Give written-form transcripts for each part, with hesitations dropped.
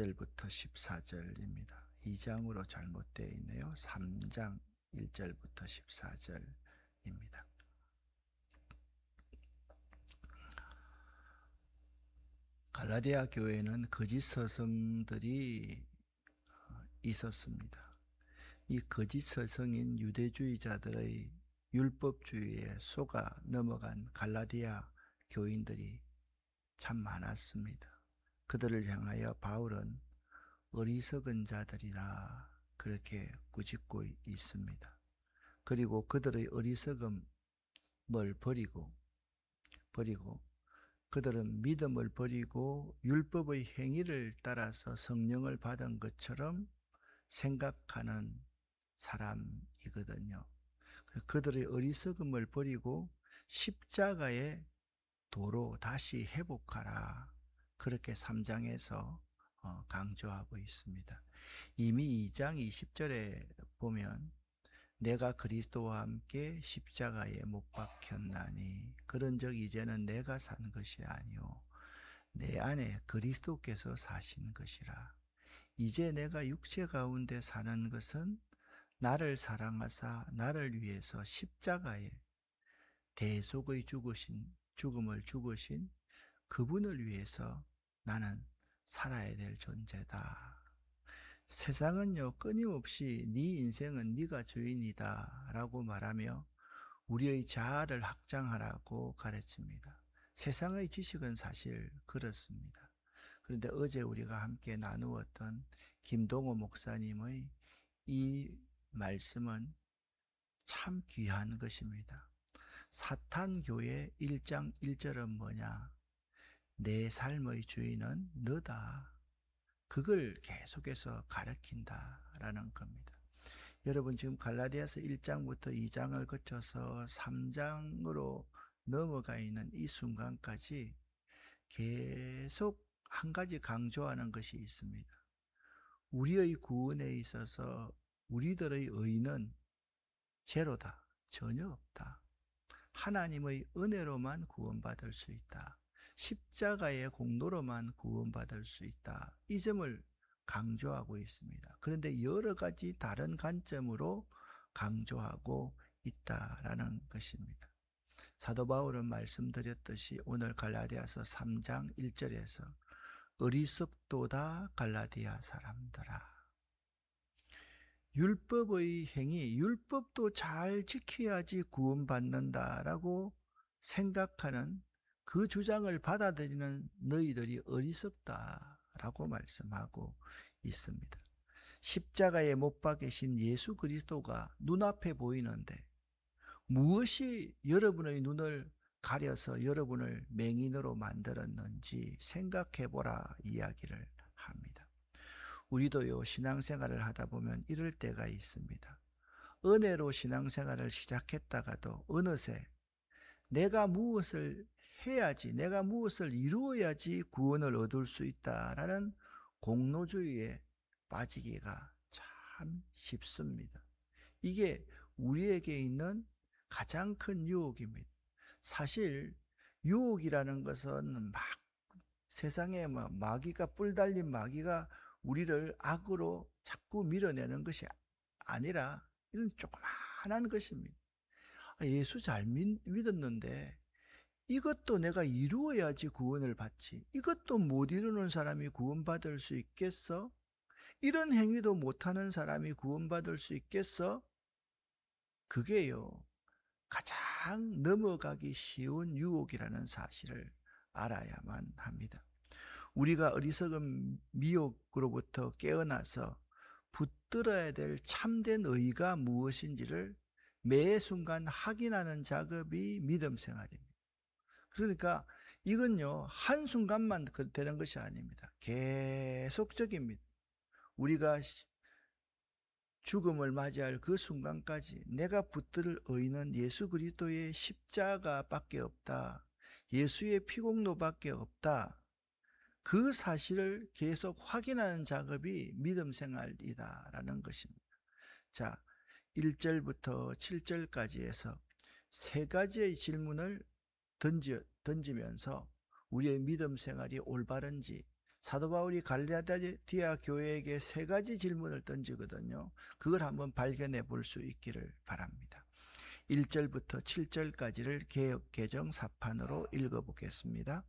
1절부터 14절입니다. 2장으로 잘못되어 있네요. 3장 1절부터 14절입니다. 갈라디아 교회는 거짓 스승들이 있었습니다. 이 거짓 스승인 유대주의자들의 율법주의에 속아 넘어간 갈라디아 교인들이 참 많았습니다. 그들을 향하여 바울은 어리석은 자들이라 그렇게 꾸짖고 있습니다. 그리고 그들의 어리석음을 버리고 그들은 믿음을 버리고 율법의 행위를 따라서 성령을 받은 것처럼 생각하는 사람이거든요. 그들의 어리석음을 버리고 십자가의 도로 다시 회복하라. 그렇게 3장에서 강조하고 있습니다. 이미 2장 20절에 보면 내가 그리스도와 함께 십자가에 못 박혔나니 그런즉 이제는 내가 산 것이 아니요 내 안에 그리스도께서 사신 것이라. 이제 내가 육체 가운데 사는 것은 나를 사랑하사 나를 위해서 십자가에 대속의 죽음을 죽으신 그분을 위해서 나는 살아야 될 존재다. 세상은요 끊임없이 네 인생은 네가 주인이다 라고 말하며 우리의 자아를 확장하라고 가르칩니다. 세상의 지식은 사실 그렇습니다. 그런데 어제 우리가 함께 나누었던 김동호 목사님의 이 말씀은 참 귀한 것입니다. 사탄교회 1장 1절은 뭐냐? 내 삶의 주인은 너다. 그걸 계속해서 가르친다라는 겁니다. 여러분 지금 갈라디아서 1장부터 2장을 거쳐서 3장으로 넘어가 있는 이 순간까지 계속 한 가지 강조하는 것이 있습니다. 우리의 구원에 있어서 우리들의 의는 제로다. 전혀 없다. 하나님의 은혜로만 구원받을 수 있다. 십자가의 공로로만 구원받을 수 있다. 이 점을 강조하고 있습니다. 그런데 여러 가지 다른 관점으로 강조하고 있다라는 것입니다. 사도 바울은 말씀드렸듯이 오늘 갈라디아서 3장 1절에서 어리석도다 갈라디아 사람들아. 율법의 행위, 율법도 잘 지켜야지 구원받는다라고 생각하는 그 주장을 받아들이는 너희들이 어리석다라고 말씀하고 있습니다. 십자가에 못 박히신 예수 그리스도가 눈앞에 보이는데 무엇이 여러분의 눈을 가려서 여러분을 맹인으로 만들었는지 생각해보라 이야기를 합니다. 우리도요 신앙생활을 하다 보면 이럴 때가 있습니다. 은혜로 신앙생활을 시작했다가도 어느새 내가 무엇을 해야지, 내가 무엇을 이루어야지 구원을 얻을 수 있다라는 공로주의에 빠지기가 참 쉽습니다. 이게 우리에게 있는 가장 큰 유혹입니다. 사실 유혹이라는 것은 막 세상에 마귀가 뿔 달린 마귀가 우리를 악으로 자꾸 밀어내는 것이 아니라 이런 조그마한 것입니다. 예수 잘 믿었는데 이것도 내가 이루어야지 구원을 받지. 이것도 못 이루는 사람이 구원받을 수 있겠어? 이런 행위도 못하는 사람이 구원받을 수 있겠어? 그게요, 가장 넘어가기 쉬운 유혹이라는 사실을 알아야만 합니다. 우리가 어리석은 미혹으로부터 깨어나서 붙들어야 될 참된 의가 무엇인지를 매 순간 확인하는 작업이 믿음 생활입니다. 그러니까 이건요 한순간만 되는 것이 아닙니다. 계속적입니다. 우리가 죽음을 맞이할 그 순간까지 내가 붙들 의는 예수 그리스도의 십자가밖에 없다. 예수의 피공로밖에 없다. 그 사실을 계속 확인하는 작업이 믿음 생활이다라는 것입니다. 자, 1절부터 7절까지 해서 세 가지의 질문을 던지면서 우리의 믿음 생활이 올바른지 사도 바울이 갈라디아 교회에게 3가지 질문을 던지거든요. 그걸 한번 발견해 볼 수 있기를 바랍니다. 1절부터 7절까지를 개역 개정 사판으로 읽어보겠습니다.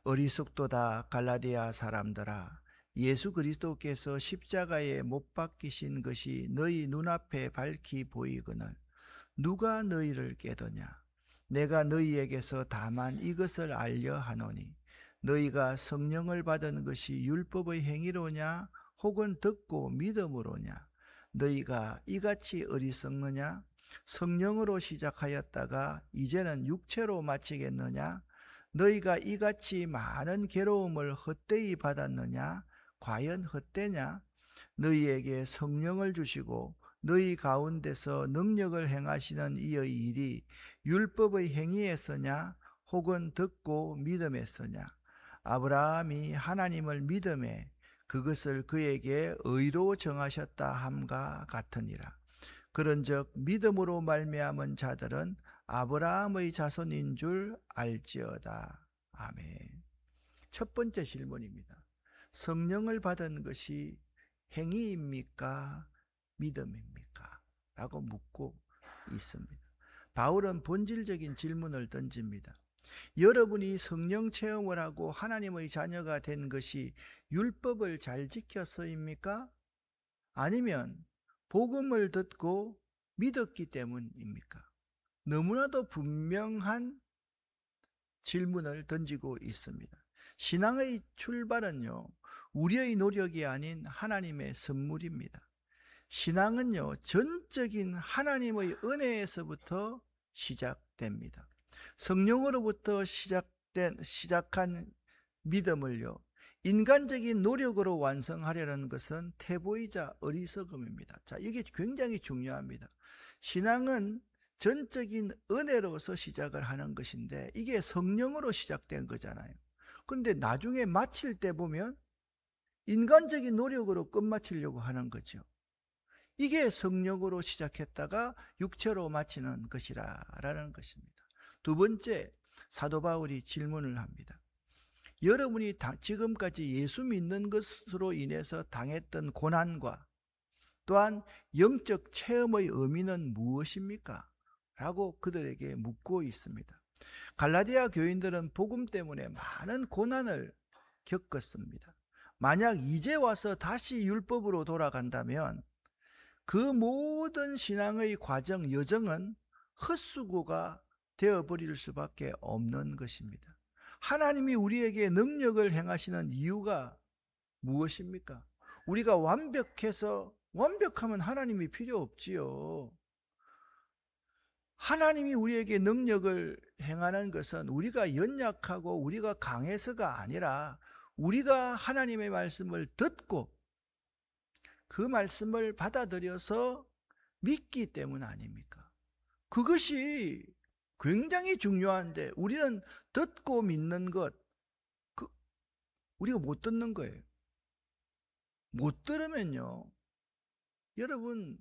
어리석도다 갈라디아 사람들아, 예수 그리스도께서 십자가에 못 박히신 것이 너희 눈앞에 밝히 보이거늘 누가 너희를 깨더냐? 내가 너희에게서 다만 이것을 알려 하노니 너희가 성령을 받은 것이 율법의 행위로냐 혹은 듣고 믿음으로냐? 너희가 이같이 어리석느냐? 성령으로 시작하였다가 이제는 육체로 마치겠느냐? 너희가 이같이 많은 괴로움을 헛되이 받았느냐? 과연 헛되냐? 너희에게 성령을 주시고 너희 가운데서 능력을 행하시는 이의 일이 율법의 행위에서냐 혹은 듣고 믿음에서냐? 아브라함이 하나님을 믿음에 그것을 그에게 의로 정하셨다 함과 같으니라. 그런즉 믿음으로 말미암은 자들은 아브라함의 자손인 줄 알지어다. 아멘. 첫 번째 질문입니다. 성령을 받은 것이 행위입니까? 믿음입니까? 라고 묻고 있습니다. 바울은 본질적인 질문을 던집니다. 여러분이 성령 체험을 하고 하나님의 자녀가 된 것이 율법을 잘 지켜서입니까? 아니면 복음을 듣고 믿었기 때문입니까? 너무나도 분명한 질문을 던지고 있습니다. 신앙의 출발은요, 우리의 노력이 아닌 하나님의 선물입니다. 신앙은요, 전적인 하나님의 은혜에서부터 시작됩니다. 성령으로부터 시작한 믿음을요, 인간적인 노력으로 완성하려는 것은 태보이자 어리석음입니다. 자, 이게 굉장히 중요합니다. 신앙은 전적인 은혜로서 시작을 하는 것인데 이게 성령으로 시작된 거잖아요. 그런데 나중에 마칠 때 보면 인간적인 노력으로 끝마치려고 하는 거죠. 이게 성령으로 시작했다가 육체로 마치는 것이라는 것입니다. 두 번째, 사도 바울이 질문을 합니다. 여러분이 지금까지 예수 믿는 것으로 인해서 당했던 고난과 또한 영적 체험의 의미는 무엇입니까? 라고 그들에게 묻고 있습니다. 갈라디아 교인들은 복음 때문에 많은 고난을 겪었습니다. 만약 이제 와서 다시 율법으로 돌아간다면 그 모든 신앙의 과정, 여정은 헛수고가 되어버릴 수밖에 없는 것입니다. 하나님이 우리에게 능력을 행하시는 이유가 무엇입니까? 우리가 완벽하면 하나님이 필요 없지요. 하나님이 우리에게 능력을 행하는 것은 우리가 연약하고 우리가 강해서가 아니라 우리가 하나님의 말씀을 듣고 그 말씀을 받아들여서 믿기 때문 아닙니까? 그것이 굉장히 중요한데 우리는 듣고 믿는 것, 우리가 못 듣는 거예요. 못 들으면요, 여러분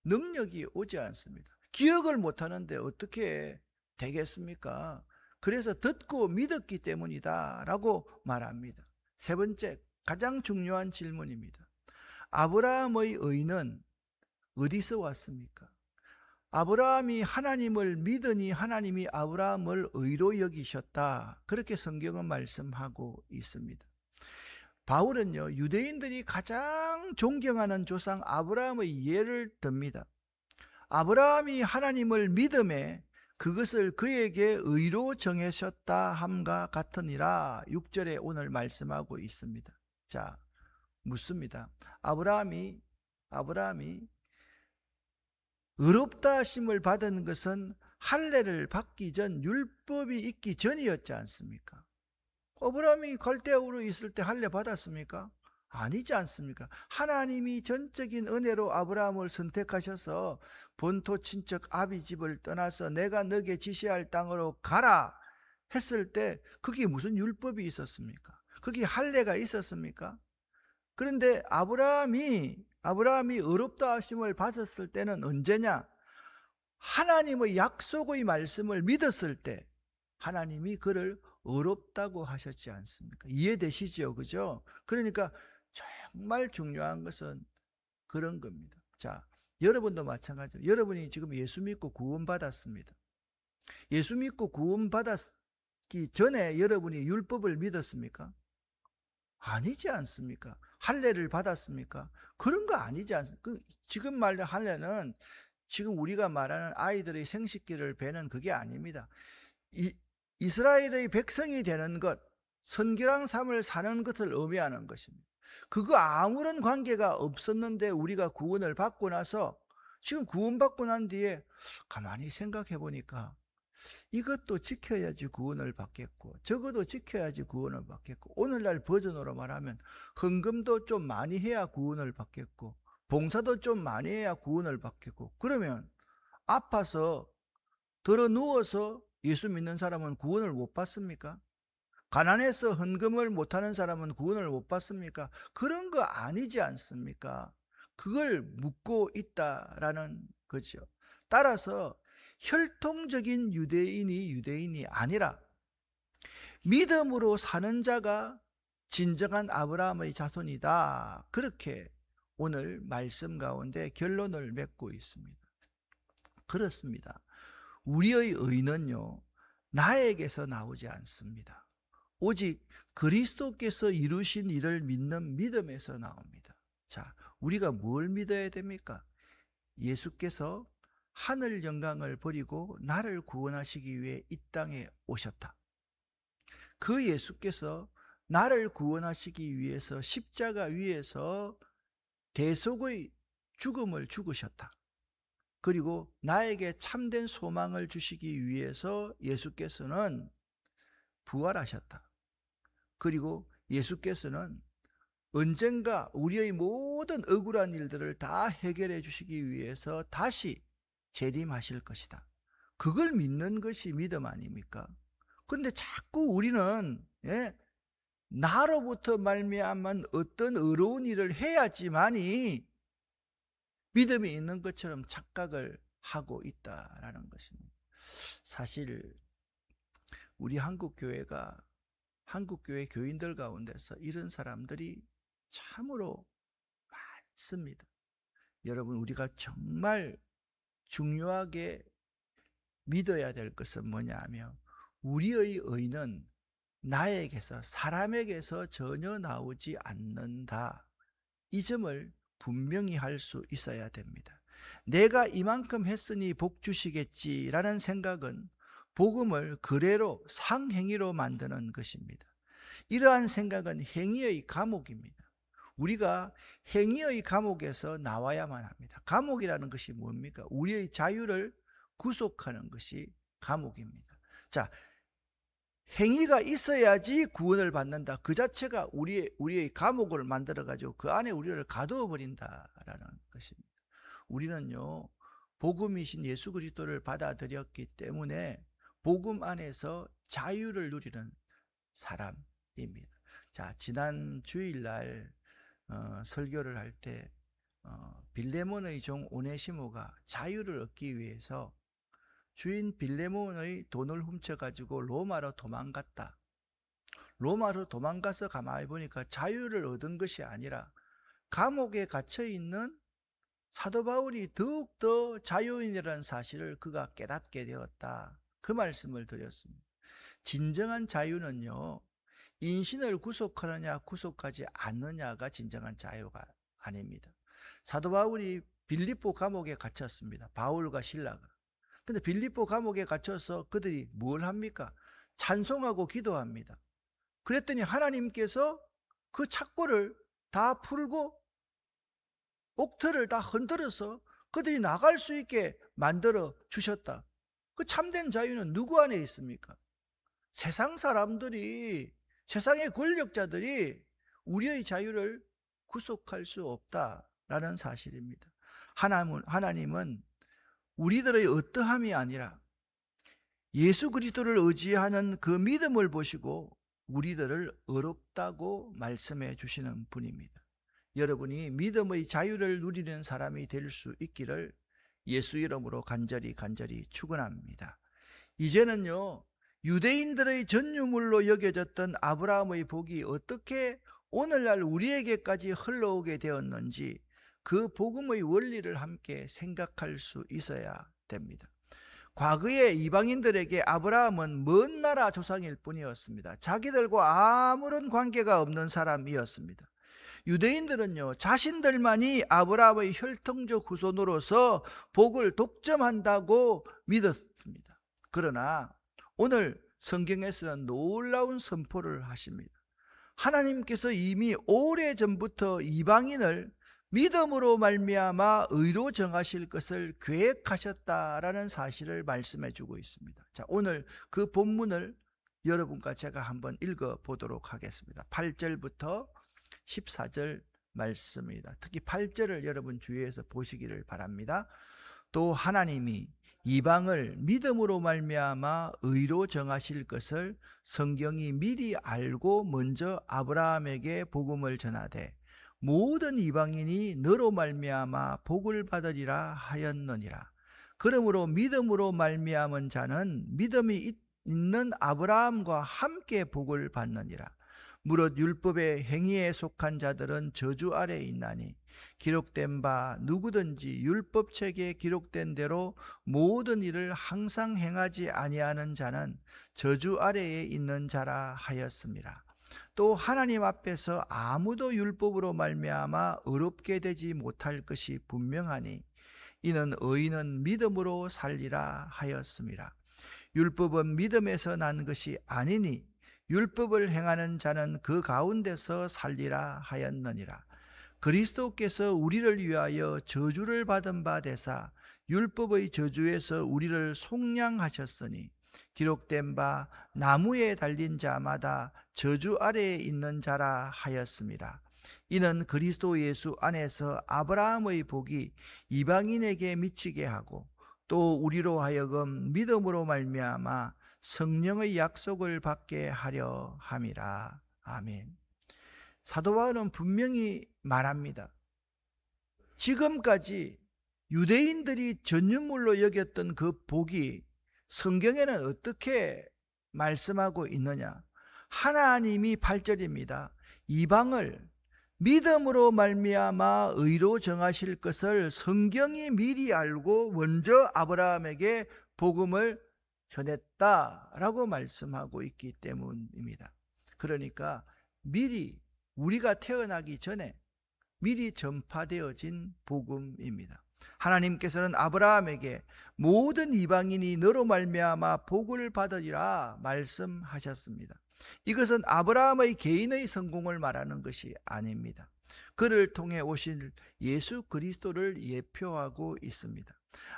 능력이 오지 않습니다. 기억을 못하는데 어떻게 되겠습니까? 그래서 듣고 믿었기 때문이다 라고 말합니다. 세 번째, 가장 중요한 질문입니다. 아브라함의 의는 어디서 왔습니까? 아브라함이 하나님을 믿으니 하나님이 아브라함을 의로 여기셨다. 그렇게 성경은 말씀하고 있습니다. 바울은요, 유대인들이 가장 존경하는 조상 아브라함의 예를 듭니다. 아브라함이 하나님을 믿음에 그것을 그에게 의로 정하셨다 함과 같으니라 6절에 오늘 말씀하고 있습니다. 자, 묻습니다. 아브라함이 의롭다 하심을 받은 것은 할례를 받기 전 율법이 있기 전이었지 않습니까? 아브라함이 갈대아우로 있을 때 할례 받았습니까? 아니지 않습니까? 하나님이 전적인 은혜로 아브라함을 선택하셔서 본토 친척 아비 집을 떠나서 내가 너에게 지시할 땅으로 가라 했을 때 그게 무슨 율법이 있었습니까? 그게 할례가 있었습니까? 그런데 아브라함이 의롭다 하심을 받았을 때는 언제냐? 하나님의 약속의 말씀을 믿었을 때 하나님이 그를 어렵다고 하셨지 않습니까? 이해되시죠? 그죠? 그러니까 정말 중요한 것은 그런 겁니다. 자, 여러분도 마찬가지로 여러분이 지금 예수 믿고 구원받았습니다. 예수 믿고 구원받았기 전에 여러분이 율법을 믿었습니까? 아니지 않습니까? 할례를 받았습니까? 그런 거 아니지 않습니까? 지금 말하는 할례는 지금 우리가 말하는 아이들의 생식기를 베는 그게 아닙니다. 이스라엘의 백성이 되는 것, 선결한 삶을 사는 것을 의미하는 것입니다. 그거 아무런 관계가 없었는데 우리가 구원을 받고 나서 지금 구원받고 난 뒤에 가만히 생각해 보니까 이것도 지켜야지 구원을 받겠고 저것도 지켜야지 구원을 받겠고 오늘날 버전으로 말하면 헌금도 좀 많이 해야 구원을 받겠고 봉사도 좀 많이 해야 구원을 받겠고 그러면 아파서 들어 누워서 예수 믿는 사람은 구원을 못 받습니까? 가난해서 헌금을 못하는 사람은 구원을 못 받습니까? 그런 거 아니지 않습니까? 그걸 묻고 있다라는 거죠. 따라서 혈통적인 유대인이 아니라 믿음으로 사는 자가 진정한 아브라함의 자손이다. 그렇게 오늘 말씀 가운데 결론을 맺고 있습니다. 그렇습니다. 우리의 의는요, 나에게서 나오지 않습니다. 오직 그리스도께서 이루신 일을 믿는 믿음에서 나옵니다. 자, 우리가 뭘 믿어야 됩니까? 예수께서 하늘 영광을 버리고 나를 구원하시기 위해 이 땅에 오셨다. 그 예수께서 나를 구원하시기 위해서 십자가 위에서 대속의 죽음을 죽으셨다. 그리고 나에게 참된 소망을 주시기 위해서 예수께서는 부활하셨다. 그리고 예수께서는 언젠가 우리의 모든 억울한 일들을 다 해결해 주시기 위해서 다시 재림하실 것이다. 그걸 믿는 것이 믿음 아닙니까? 그런데 자꾸 우리는 나로부터 말미암은 어떤 어려운 일을 해야지만이 믿음이 있는 것처럼 착각을 하고 있다라는 것입니다. 사실 우리 한국교회 교인들 가운데서 이런 사람들이 참으로 많습니다. 여러분, 우리가 정말 중요하게 믿어야 될 것은 뭐냐 하면 우리의 의는 나에게서 사람에게서 전혀 나오지 않는다. 이 점을 분명히 할 수 있어야 됩니다. 내가 이만큼 했으니 복 주시겠지라는 생각은 복음을 그래로 상행위로 만드는 것입니다. 이러한 생각은 행위의 감옥입니다. 우리가 행위의 감옥에서 나와야만 합니다. 감옥이라는 것이 뭡니까? 우리의 자유를 구속하는 것이 감옥입니다. 자, 행위가 있어야지 구원을 받는다. 그 자체가 우리의 감옥을 만들어가지고 그 안에 우리를 가두어 버린다라는 것입니다. 우리는요, 복음이신 예수 그리스도를 받아들였기 때문에 복음 안에서 자유를 누리는 사람입니다. 자, 지난 주일날 설교를 할 때 빌레몬의 종 오네시모가 자유를 얻기 위해서 주인 빌레몬의 돈을 훔쳐가지고 로마로 도망갔다. 로마로 도망가서 가만히 보니까 자유를 얻은 것이 아니라 감옥에 갇혀있는 사도 바울이 더욱더 자유인이라는 사실을 그가 깨닫게 되었다. 그 말씀을 드렸습니다. 진정한 자유는요, 인신을 구속하느냐 구속하지 않느냐가 진정한 자유가 아닙니다. 사도 바울이 빌립보 감옥에 갇혔습니다. 바울과 실라가. 근데 빌립보 감옥에 갇혀서 그들이 뭘 합니까? 찬송하고 기도합니다. 그랬더니 하나님께서 그 착고를 다 풀고 옥틀을 다 흔들어서 그들이 나갈 수 있게 만들어 주셨다. 그 참된 자유는 누구 안에 있습니까? 세상 사람들이, 세상의 권력자들이 우리의 자유를 구속할 수 없다라는 사실입니다. 하나님은 우리들의 어떠함이 아니라 예수 그리스도를 의지하는 그 믿음을 보시고 우리들을 어렵다고 말씀해 주시는 분입니다. 여러분이 믿음의 자유를 누리는 사람이 될 수 있기를 예수 이름으로 간절히 축원합니다. 이제는요, 유대인들의 전유물로 여겨졌던 아브라함의 복이 어떻게 오늘날 우리에게까지 흘러오게 되었는지 그 복음의 원리를 함께 생각할 수 있어야 됩니다. 과거의 이방인들에게 아브라함은 먼 나라 조상일 뿐이었습니다. 자기들과 아무런 관계가 없는 사람이었습니다. 유대인들은요, 자신들만이 아브라함의 혈통적 후손으로서 복을 독점한다고 믿었습니다. 그러나 오늘 성경에서는 놀라운 선포를 하십니다. 하나님께서 이미 오래전부터 이방인을 믿음으로 말미암아 의로 정하실 것을 계획하셨다라는 사실을 말씀해 주고 있습니다. 자, 오늘 그 본문을 여러분과 제가 한번 읽어 보도록 하겠습니다. 8절부터 14절 말씀입니다. 특히 8절을 여러분 주의해서 보시기를 바랍니다. 또 하나님이 이방을 믿음으로 말미암아 의로 정하실 것을 성경이 미리 알고 먼저 아브라함에게 복음을 전하되 모든 이방인이 너로 말미암아 복을 받으리라 하였느니라. 그러므로 믿음으로 말미암은 자는 믿음이 있는 아브라함과 함께 복을 받느니라. 무릇 율법의 행위에 속한 자들은 저주 아래에 있나니 기록된 바 누구든지 율법책에 기록된 대로 모든 일을 항상 행하지 아니하는 자는 저주 아래에 있는 자라 하였습니다. 또 하나님 앞에서 아무도 율법으로 말미암아 의롭게 되지 못할 것이 분명하니 이는 의인은 믿음으로 살리라 하였습니다. 율법은 믿음에서 난 것이 아니니 율법을 행하는 자는 그 가운데서 살리라 하였느니라. 그리스도께서 우리를 위하여 저주를 받은 바 되사 율법의 저주에서 우리를 속량하셨으니 기록된 바 나무에 달린 자마다 저주 아래에 있는 자라 하였습니다. 이는 그리스도 예수 안에서 아브라함의 복이 이방인에게 미치게 하고 또 우리로 하여금 믿음으로 말미암아 성령의 약속을 받게 하려 함이라. 아멘. 사도 바울은 분명히 말합니다. 지금까지 유대인들이 전유물로 여겼던 그 복이 성경에는 어떻게 말씀하고 있느냐? 하나님이 8절입니다. 이방을 믿음으로 말미암아 의로 정하실 것을 성경이 미리 알고 먼저 아브라함에게 복음을 전했다라고 말씀하고 있기 때문입니다. 그러니까 미리 우리가 태어나기 전에 미리 전파되어진 복음입니다. 하나님께서는 아브라함에게 모든 이방인이 너로 말미암아 복을 받으리라 말씀하셨습니다. 이것은 아브라함의 개인의 성공을 말하는 것이 아닙니다. 그를 통해 오실 예수 그리스도를 예표하고 있습니다.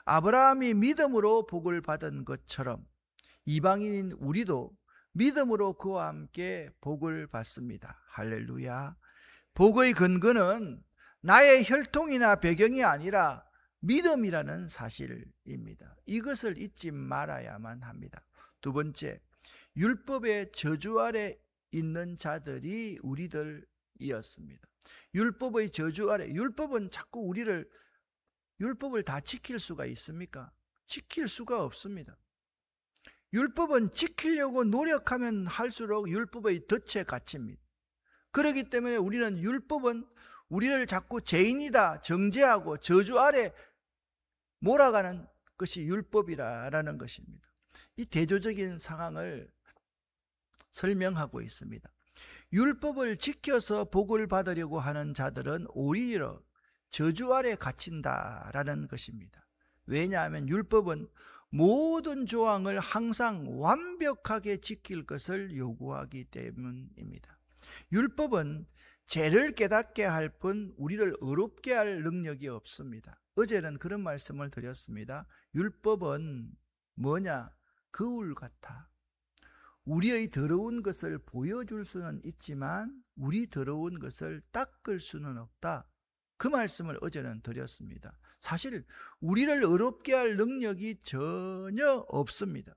아브라함이 믿음으로 복을 받은 것처럼 이방인인 우리도 믿음으로 그와 함께 복을 받습니다. 할렐루야. 복의 근거는 나의 혈통이나 배경이 아니라 믿음이라는 사실입니다. 이것을 잊지 말아야만 합니다. 두 번째, 율법의 저주 아래 있는 자들이 우리들이었습니다. 율법의 저주 아래, 율법은 자꾸 율법을 다 지킬 수가 있습니까? 지킬 수가 없습니다. 율법은 지키려고 노력하면 할수록 율법의 덫에 갇힙니다. 그렇기 때문에 율법은 우리를 자꾸 죄인이다 정죄하고 저주 아래 몰아가는 것이 율법이라는 것입니다. 이 대조적인 상황을 설명하고 있습니다. 율법을 지켜서 복을 받으려고 하는 자들은 오히려 저주 아래 갇힌다라는 것입니다. 왜냐하면 율법은 모든 조항을 항상 완벽하게 지킬 것을 요구하기 때문입니다. 율법은 죄를 깨닫게 할 뿐 우리를 의롭게 할 능력이 없습니다. 어제는 그런 말씀을 드렸습니다. 율법은 뭐냐? 거울 같아. 우리의 더러운 것을 보여줄 수는 있지만 우리 더러운 것을 닦을 수는 없다. 그 말씀을 어제는 드렸습니다. 사실 우리를 의롭게 할 능력이 전혀 없습니다.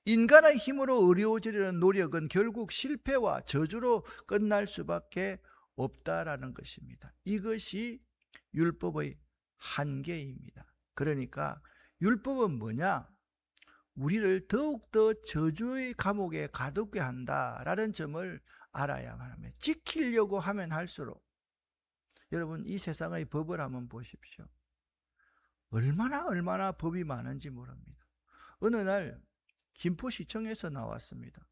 인간의 힘으로 의로워지려는 노력은 결국 실패와 저주로 끝날 수밖에 없다라는 것입니다. 이것이 율법의 한계입니다. 그러니까 율법은 뭐냐? 우리를 더욱더 저주의 감옥에 가두게 한다라는 점을 알아야만 합니다. 지키려고 하면 할수록, 여러분 이 세상의 법을 한번 보십시오. 얼마나 법이 많은지 모릅니다. 어느 날 김포시청에서 나왔습니다.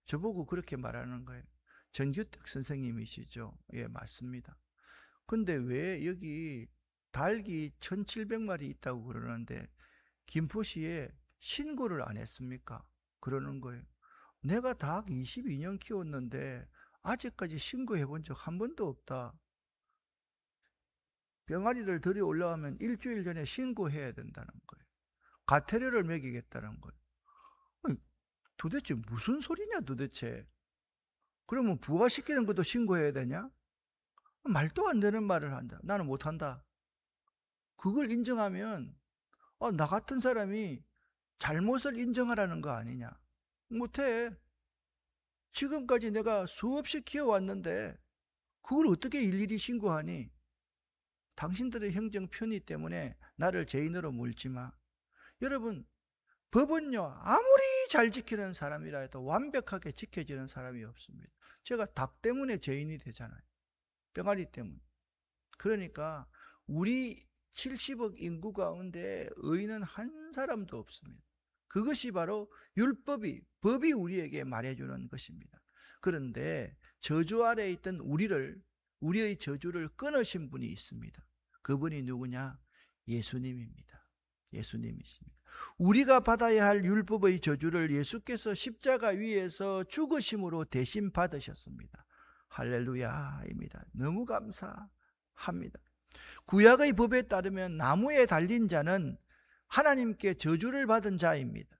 저보고 그렇게 말하는 거예요. 전규택 선생님이시죠? 예, 맞습니다. 근데 왜 여기 닭이 1700마리 있다고 그러는데 김포시에 신고를 안 했습니까? 그러는 거예요. 내가 닭 22년 키웠는데 아직까지 신고해 본 적 한 번도 없다. 병아리를 들이 올라오면 일주일 전에 신고해야 된다는 거예요. 가태료를 먹이겠다는 거예요. 아니, 도대체 무슨 소리냐 도대체. 그러면 부화시키는 것도 신고해야 되냐? 말도 안 되는 말을 한다. 나는 못한다. 그걸 인정하면 나 같은 사람이 잘못을 인정하라는 거 아니냐. 못해. 지금까지 내가 수없이 키워왔는데 그걸 어떻게 일일이 신고하니? 당신들의 행정 편의 때문에 나를 죄인으로 물지 마. 여러분, 법은요, 아무리 잘 지키는 사람이라 해도 완벽하게 지켜지는 사람이 없습니다. 제가 닭 때문에 죄인이 되잖아요. 병아리 때문에. 그러니까 우리 70억 인구 가운데 의인은 한 사람도 없습니다. 그것이 바로 법이 우리에게 말해주는 것입니다. 그런데 저주 아래에 있던 우리의 저주를 끊으신 분이 있습니다. 그분이 누구냐? 예수님입니다. 예수님이십니다. 우리가 받아야 할 율법의 저주를 예수께서 십자가 위에서 죽으심으로 대신 받으셨습니다. 할렐루야입니다. 너무 감사합니다. 구약의 법에 따르면 나무에 달린 자는 하나님께 저주를 받은 자입니다.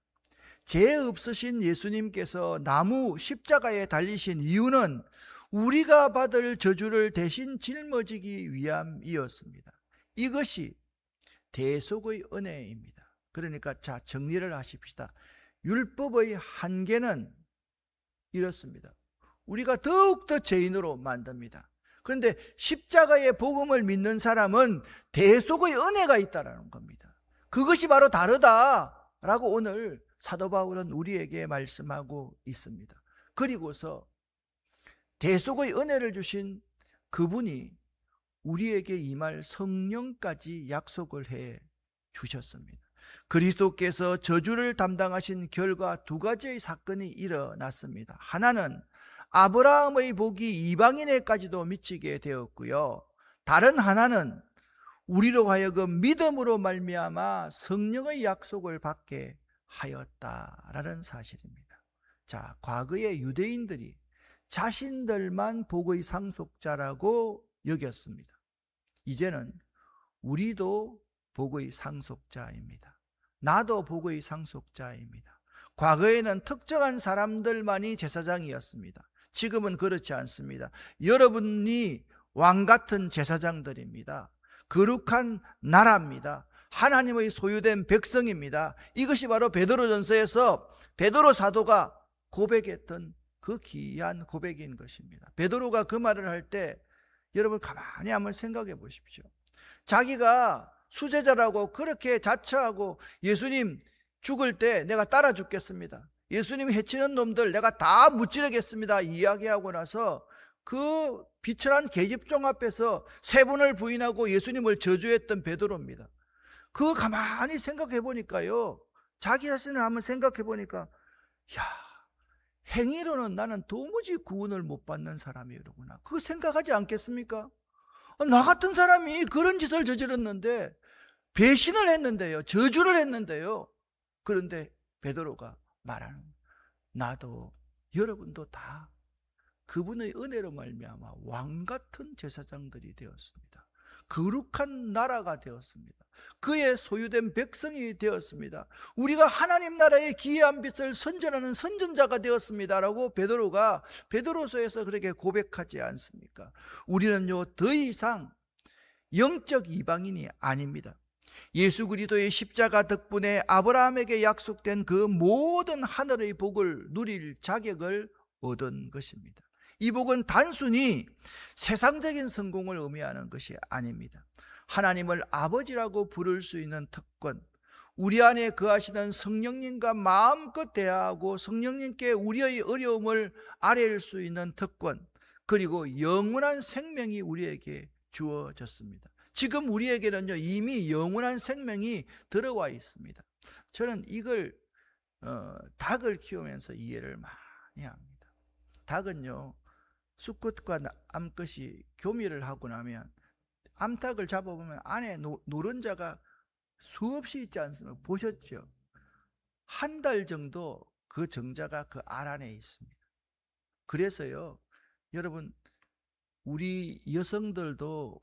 죄 없으신 예수님께서 나무 십자가에 달리신 이유는 우리가 받을 저주를 대신 짊어지기 위함이었습니다. 이것이 대속의 은혜입니다. 그러니까 자, 정리를 하십시다. 율법의 한계는 이렇습니다. 우리가 더욱더 죄인으로 만듭니다. 그런데 십자가의 복음을 믿는 사람은 대속의 은혜가 있다는 겁니다. 그것이 바로 다르다라고 오늘 사도 바울은 우리에게 말씀하고 있습니다. 그리고서 대속의 은혜를 주신 그분이 우리에게 임할 성령까지 약속을 해 주셨습니다. 그리스도께서 저주를 담당하신 결과 두 가지의 사건이 일어났습니다. 하나는 아브라함의 복이 이방인에까지도 미치게 되었고요. 다른 하나는 우리로 하여금 믿음으로 말미암아 성령의 약속을 받게 하였다라는 사실입니다. 자, 과거의 유대인들이 자신들만 복의 상속자라고 여겼습니다. 이제는 우리도 복의 상속자입니다. 나도 복의 상속자입니다. 과거에는 특정한 사람들만이 제사장이었습니다. 지금은 그렇지 않습니다. 여러분이 왕같은 제사장들입니다. 거룩한 나라입니다. 하나님의 소유된 백성입니다. 이것이 바로 베드로전서에서 베드로 사도가 고백했던 그 귀한 고백인 것입니다. 베드로가 그 말을 할 때 여러분 가만히 한번 생각해 보십시오. 자기가 수제자라고 그렇게 자처하고 예수님 죽을 때 내가 따라 죽겠습니다. 예수님 해치는 놈들 내가 다 무찌르겠습니다. 이야기하고 나서 그 비천한 계집종 앞에서 세 번을 부인하고 예수님을 저주했던 베드로입니다. 그거 가만히 생각해 보니까요. 자기 자신을 한번 생각해 보니까 행위로는 나는 도무지 구원을 못 받는 사람이로구나. 그거 생각하지 않겠습니까? 나 같은 사람이 그런 짓을 저질렀는데 배신을 했는데요. 저주를 했는데요. 그런데 베드로가 말하는 나도 여러분도 다 그분의 은혜로 말미암아 왕같은 제사장들이 되었습니다. 거룩한 나라가 되었습니다. 그의 소유된 백성이 되었습니다. 우리가 하나님 나라의 기이한 빛을 선전하는 선전자가 되었습니다라고 베드로가 베드로서에서 그렇게 고백하지 않습니까? 우리는요 더 이상 영적 이방인이 아닙니다. 예수 그리스도의 십자가 덕분에 아브라함에게 약속된 그 모든 하늘의 복을 누릴 자격을 얻은 것입니다. 이 복은 단순히 세상적인 성공을 의미하는 것이 아닙니다. 하나님을 아버지라고 부를 수 있는 특권, 우리 안에 거하시는 성령님과 마음껏 대화하고 성령님께 우리의 어려움을 아뢰일 수 있는 특권, 그리고 영원한 생명이 우리에게 주어졌습니다. 지금 우리에게는요, 이미 영원한 생명이 들어와 있습니다. 저는 이걸 닭을 키우면서 이해를 많이 합니다. 닭은요, 수컷과 암컷이 교미를 하고 나면 암탉을 잡아보면 안에 노른자가 수없이 있지 않습니까? 보셨죠? 한 달 정도 그 정자가 그 알 안에 있습니다. 그래서요, 여러분, 우리 여성들도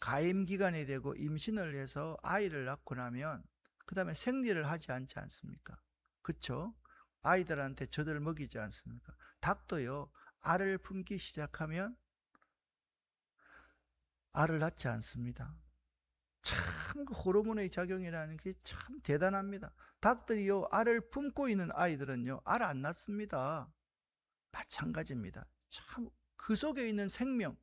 가임 기간이 되고 임신을 해서 아이를 낳고 나면 그 다음에 생리를 하지 않지 않습니까? 그렇죠? 아이들한테 젖을 먹이지 않습니까? 닭도요, 알을 품기 시작하면 알을 낳지 않습니다. 참 호르몬의 작용이라는 게 참 대단합니다. 닭들이요, 알을 품고 있는 아이들은요, 알 안 낳습니다. 마찬가지입니다. 참 그 속에 있는 생명,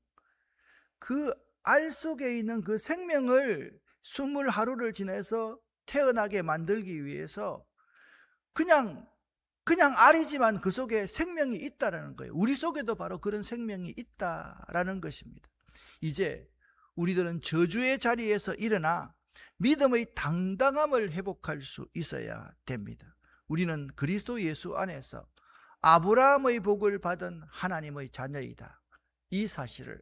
그 알 속에 있는 그 생명을 20하루를 지내서 태어나게 만들기 위해서 그냥 알이지만 그 속에 생명이 있다라는 거예요. 우리 속에도 바로 그런 생명이 있다라는 것입니다. 이제 우리들은 저주의 자리에서 일어나 믿음의 당당함을 회복할 수 있어야 됩니다. 우리는 그리스도 예수 안에서 아브라함의 복을 받은 하나님의 자녀이다. 이 사실을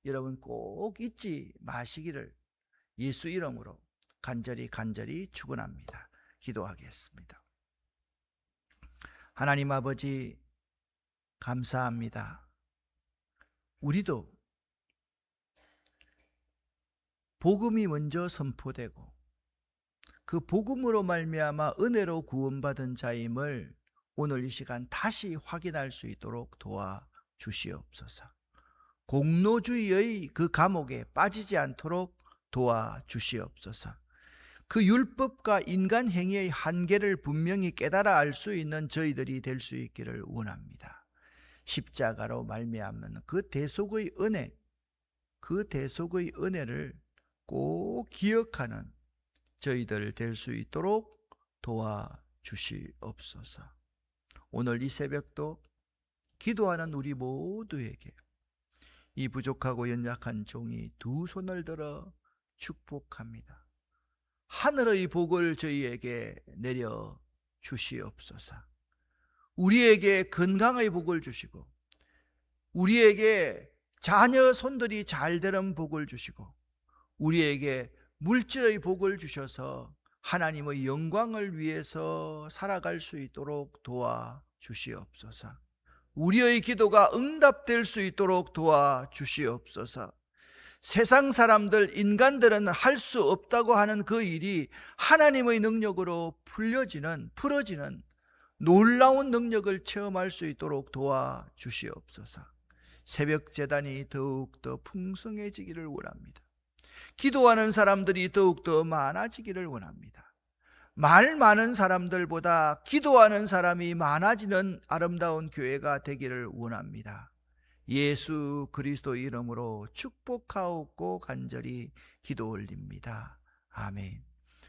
여러분 꼭 잊지 마시기를 예수 이름으로 간절히 축원합니다. 기도하겠습니다. 하나님 아버지, 감사합니다. 우리도 복음이 먼저 선포되고 그 복음으로 말미암아 은혜로 구원받은 자임을 오늘 이 시간 다시 확인할 수 있도록 도와주시옵소서. 공로주의의 그 감옥에 빠지지 않도록 도와주시옵소서. 그 율법과 인간 행위의 한계를 분명히 깨달아 알 수 있는 저희들이 될 수 있기를 원합니다. 십자가로 말미암는 그 대속의 은혜, 그 대속의 은혜를 꼭 기억하는 저희들 될 수 있도록 도와주시옵소서. 오늘 이 새벽도 기도하는 우리 모두에게 이 부족하고 연약한 종이 두 손을 들어 축복합니다. 하늘의 복을 저희에게 내려 주시옵소서. 우리에게 건강의 복을 주시고 우리에게 자녀 손들이 잘 되는 복을 주시고 우리에게 물질의 복을 주셔서 하나님의 영광을 위해서 살아갈 수 있도록 도와주시옵소서. 우리의 기도가 응답될 수 있도록 도와주시옵소서. 세상 사람들, 인간들은 할 수 없다고 하는 그 일이 하나님의 능력으로 풀어지는 놀라운 능력을 체험할 수 있도록 도와주시옵소서. 새벽 제단이 더욱더 풍성해지기를 원합니다. 기도하는 사람들이 더욱더 많아지기를 원합니다. 말 많은 사람들보다 기도하는 사람이 많아지는 아름다운 교회가 되기를 원합니다. 예수 그리스도 이름으로 축복하옵고 간절히 기도 올립니다. 아멘.